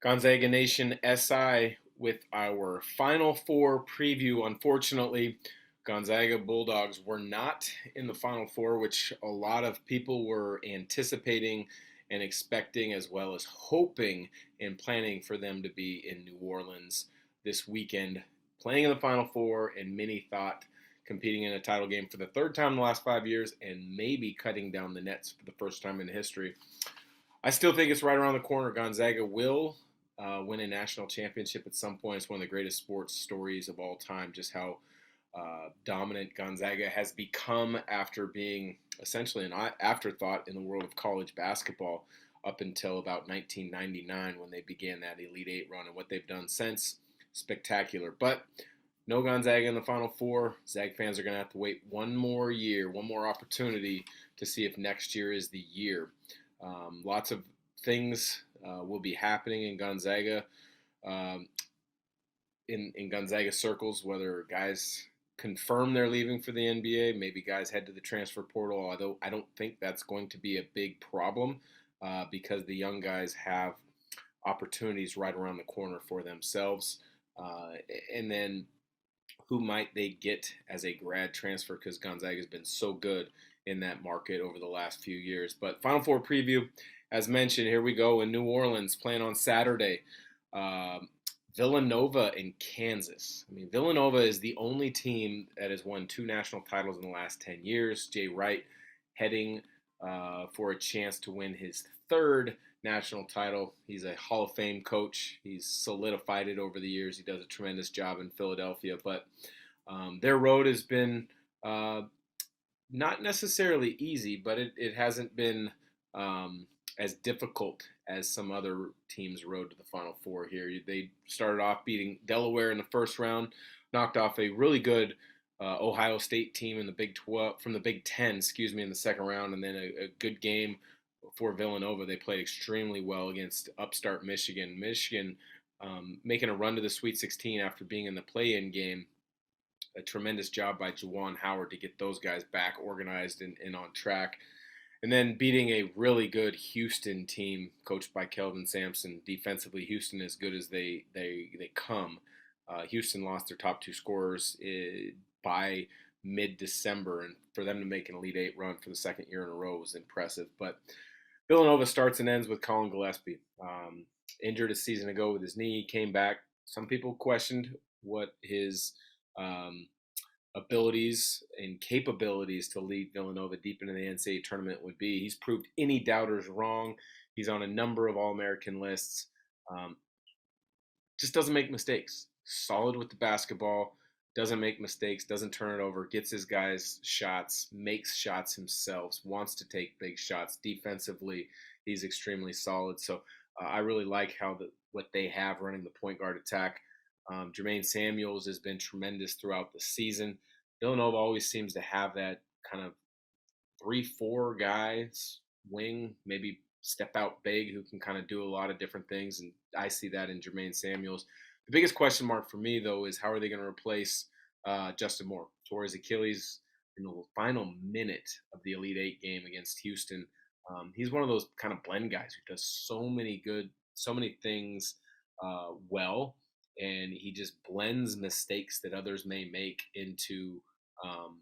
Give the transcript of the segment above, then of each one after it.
Gonzaga Nation SI with our Final Four preview. Unfortunately, Gonzaga Bulldogs were not in the Final Four, which a lot of people were anticipating and expecting, as well as hoping and planning for them to be in New Orleans this weekend, playing in the Final Four, and many thought competing in a title game for the third time in the last 5 years and maybe cutting down the nets for the first time in history. I still think it's right around the corner. Gonzaga will win a national championship at some point. It's one of the greatest sports stories of all time, just how dominant Gonzaga has become after being essentially an afterthought in the world of college basketball up until about 1999 when they began that Elite Eight run. And what they've done since, spectacular. But no Gonzaga in the Final Four. Zag fans are going to have to wait one more year, one more opportunity to see if next year is the year. Lots of things will be happening in Gonzaga, um, in Gonzaga circles, whether guys confirm they're leaving for the NBA, maybe guys head to the transfer portal, although I don't think that's going to be a big problem because the young guys have opportunities right around the corner for themselves. Uh, and then who might they get as a grad transfer because Gonzaga has been so good in that market over the last few years. But Final Four preview, as mentioned, here we go in New Orleans, playing on Saturday. Um Villanova and Kansas. I mean, Villanova is the only team that has won two national titles in the last 10 years. Jay Wright heading for a chance to win his third national title. He's a Hall of Fame coach. He's solidified it over the years. He does a tremendous job in Philadelphia, but their road has been not necessarily easy, but it hasn't been as difficult as some other teams' road to the Final Four here. They started off beating Delaware in the first round, knocked off a really good Ohio State team in the Big 12 from the Big 10, excuse me, in the second round, and then a good game for Villanova. They played extremely well against upstart Michigan. Michigan making a run to the Sweet 16 after being in the play-in game. A tremendous job by Juwan Howard to get those guys back organized and on track. And then beating a really good Houston team coached by Kelvin Sampson. Defensively, Houston as good as they come. Houston lost their top two scorers by mid-December, and for them to make an Elite Eight run for the second year in a row was impressive. But Villanova starts and ends with Colin Gillespie. Injured a season ago with his knee, came back. Some people questioned what his um, abilities and capabilities to lead Villanova deep into the NCAA tournament would be. He's proved any doubters wrong. He's on a number of All-American lists. Um, just doesn't make mistakes. Solid with the basketball, doesn't make mistakes, doesn't turn it over, gets his guys shots, makes shots himself, wants to take big shots. Defensively, he's extremely solid. So I really like what they have running the point guard attack. Jermaine Samuels has been tremendous throughout the season. Villanova always seems to have that kind of 3-4 guys wing, maybe step out big who can kind of do a lot of different things, and I see that in Jermaine Samuels. The biggest question mark for me though is how are they going to replace Justin Moore, tore his Achilles in the final minute of the Elite Eight game against Houston. He's one of those kind of blend guys who does so many things well, and he just blends mistakes that others may make into um,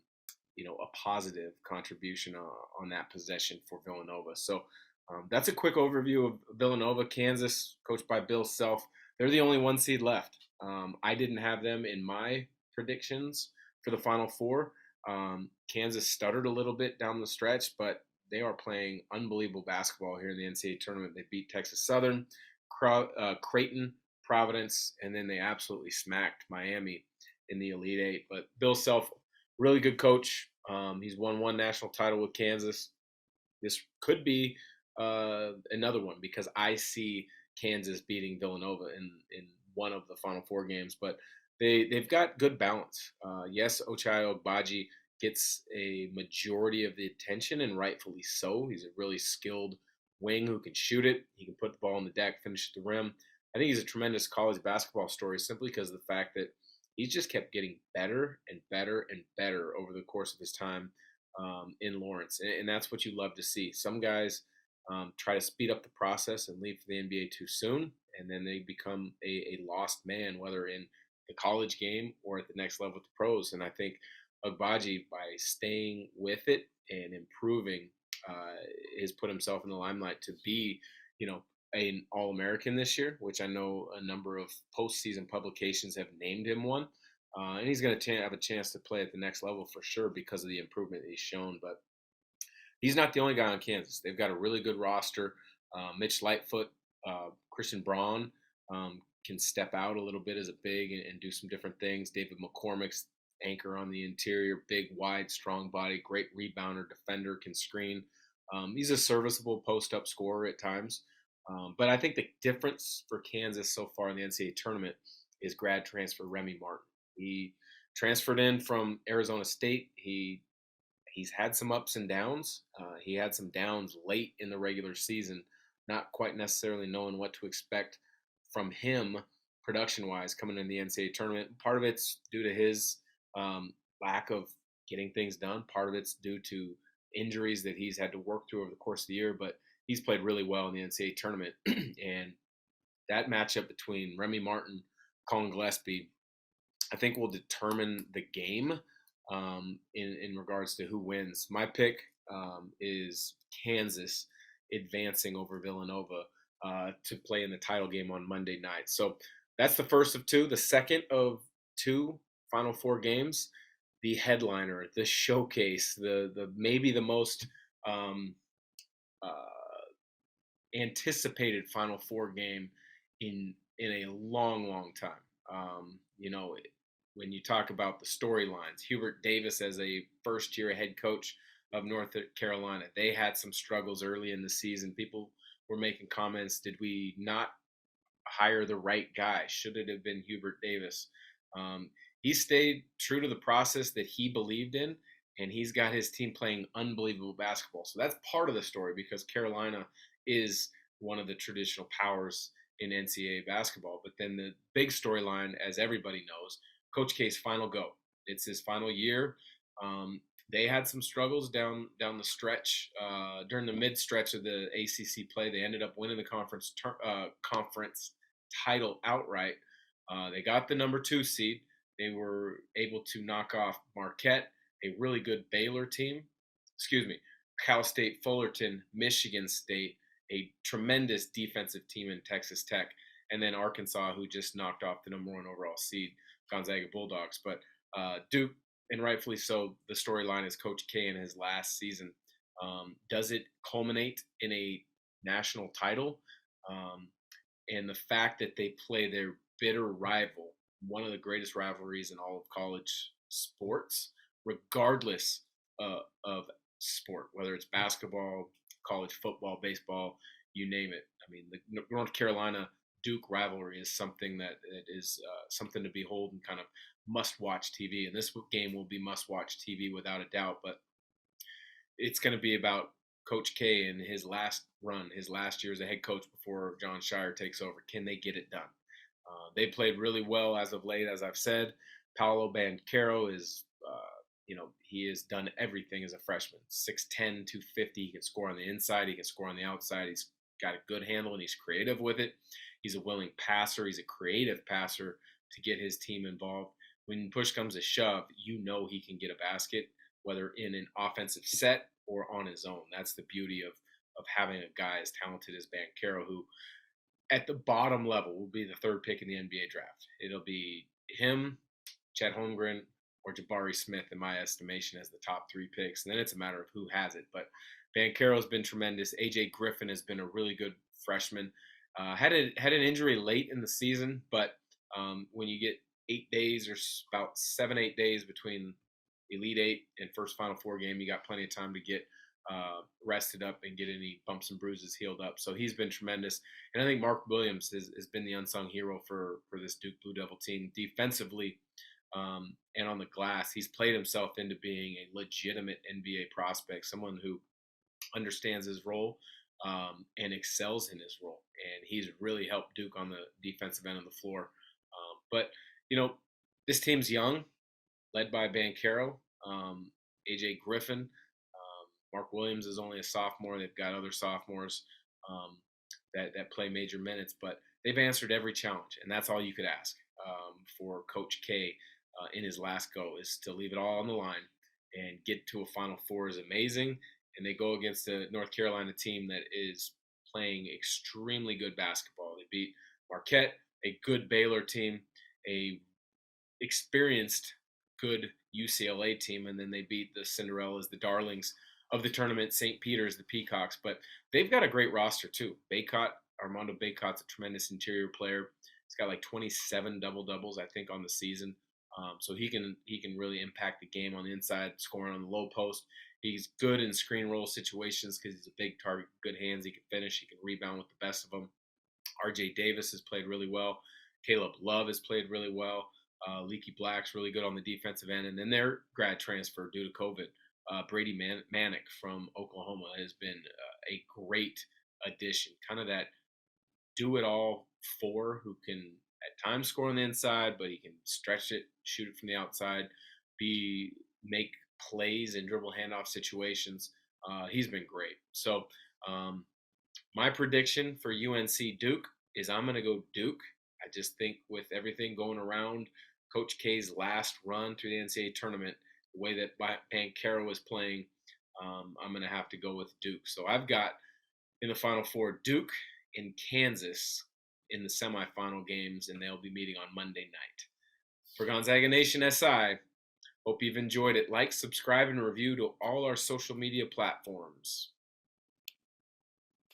a positive contribution on that possession for Villanova. So that's a quick overview of Villanova. Kansas, coached by Bill Self. They're the only one seed left. I didn't have them in my predictions for the Final Four. Kansas stuttered a little bit down the stretch, but they are playing unbelievable basketball here in the NCAA tournament. They beat Texas Southern, Creighton, Providence, and then they absolutely smacked Miami in the Elite Eight. But Bill Self, really good coach. He's won one national title with Kansas. This could be another one because I see Kansas beating Villanova in one of the Final Four games. But they've got good balance. Yes, Ochai Agbaji gets a majority of the attention, and rightfully so. He's a really skilled wing who can shoot it. He can put the ball on the deck, finish at the rim. I think he's a tremendous college basketball story simply because of the fact that he's just kept getting better and better and better over the course of his time in Lawrence. And that's what you love to see. Some guys try to speed up the process and leave for the NBA too soon, and then they become a lost man, whether in the college game or at the next level with the pros. And I think Agbaji, by staying with it and improving, uh, has put himself in the limelight to be, an All American this year, which I know a number of postseason publications have named him one. And he's going to have a chance to play at the next level for sure because of the improvement that he's shown. But he's not the only guy on Kansas. They've got a really good roster. Mitch Lightfoot, Christian Braun can step out a little bit as a big and do some different things. David McCormick's anchor on the interior, big, wide, strong body, great rebounder, defender, can screen. He's a serviceable post-up scorer at times. But I think the difference for Kansas so far in the NCAA tournament is grad transfer Remy Martin. He transferred in from Arizona State. He's had some ups and downs. He had some downs late in the regular season, not quite necessarily knowing what to expect from him production wise coming in the NCAA tournament. Part of it's due to his lack of getting things done. Part of it's due to injuries that he's had to work through over the course of the year, but he's played really well in the NCAA tournament. And that matchup between Remy Martin, Colin Gillespie, I think will determine the game in regards to who wins. My pick is Kansas advancing over Villanova to play in the title game on Monday night. So that's the first of two. The second of two Final Four games, the headliner, the showcase, the maybe the most uh, anticipated Final Four game in a long, long time. When you talk about the storylines, Hubert Davis as a first-year head coach of North Carolina, they had some struggles early in the season. People were making comments: did we not hire the right guy? Should it have been Hubert Davis? He stayed true to the process that he believed in, and he's got his team playing unbelievable basketball. So that's part of the story because Carolina is one of the traditional powers in NCAA basketball. But then the big storyline, as everybody knows, Coach K's final go. It's his final year. They had some struggles down the stretch during the mid stretch of the ACC play. They ended up winning the conference title outright. They got the number 2 seed. They were able to knock off Marquette, a really good Baylor team. Cal State Fullerton, Michigan State, a tremendous defensive team in Texas Tech, and then Arkansas, who just knocked off the number 1 overall seed, Gonzaga Bulldogs. But Duke, and rightfully so, the storyline is Coach K in his last season. Does it culminate in a national title? And the fact that they play their bitter rival, one of the greatest rivalries in all of college sports, regardless of sport, whether it's basketball, college football, baseball, you name it. I mean, the North Carolina Duke rivalry is something that is something to behold and kind of must-watch TV. And this game will be must-watch TV without a doubt. But it's going to be about Coach K and his last run, his last year as a head coach before John Shire takes over. Can they get it done? They played really well as of late, as I've said. Paolo Banchero is, he has done everything as a freshman. 6'10", 250. He can score on the inside. He can score on the outside. He's got a good handle, and he's creative with it. He's a willing passer. He's a creative passer to get his team involved. When push comes to shove, he can get a basket, whether in an offensive set or on his own. That's the beauty of having a guy as talented as Banchero, who at the bottom level will be the 3rd pick in the NBA draft. It'll be him, Chet Holmgren, or Jabari Smith, in my estimation, as the top 3 picks. And then it's a matter of who has it. But Banchero's been tremendous. AJ Griffin has been a really good freshman. Had an injury late in the season, but when you get 8 days or about 7-8 days between Elite Eight and first Final Four game, you got plenty of time to get rested up and get any bumps and bruises healed up. So he's been tremendous. And I think Mark Williams has been the unsung hero for this Duke Blue Devil team defensively and on the glass. He's played himself into being a legitimate NBA prospect, someone who understands his role and excels in his role. And he's really helped Duke on the defensive end of the floor. But this team's young, led by Banchero, AJ Griffin. Mark Williams is only a sophomore. They've got other sophomores um, that play major minutes, but they've answered every challenge, and that's all you could ask for Coach K in his last go, is to leave it all on the line and get to a Final Four is amazing. And they go against a North Carolina team that is playing extremely good basketball. They beat Marquette, a good Baylor team, a experienced good UCLA team, and then they beat the Cinderellas, the darlings of the tournament, St. Peter's, the Peacocks. But they've got a great roster too. Armando Baycott's a tremendous interior player. He's got like 27 double doubles, I think, on the season. So he can really impact the game on the inside, scoring on the low post. He's good in screen roll situations because he's a big target, good hands. He can finish. He can rebound with the best of them. R.J. Davis has played really well. Caleb Love has played really well. Leaky Black's really good on the defensive end. And then their grad transfer due to COVID, Brady Manick from Oklahoma, has been a great addition. Kind of that do-it-all four who can at times score on the inside, but he can stretch it, shoot it from the outside, make plays in dribble handoff situations. He's been great. So my prediction for UNC Duke is I'm going to go Duke. I just think with everything going around, Coach K's last run through the NCAA tournament, the way that Banchero was playing, I'm going to have to go with Duke. So I've got in the Final Four Duke and Kansas in the semifinal games, and they'll be meeting on Monday night. For Gonzaga Nation SI, hope you've enjoyed it. Like, subscribe, and review to all our social media platforms.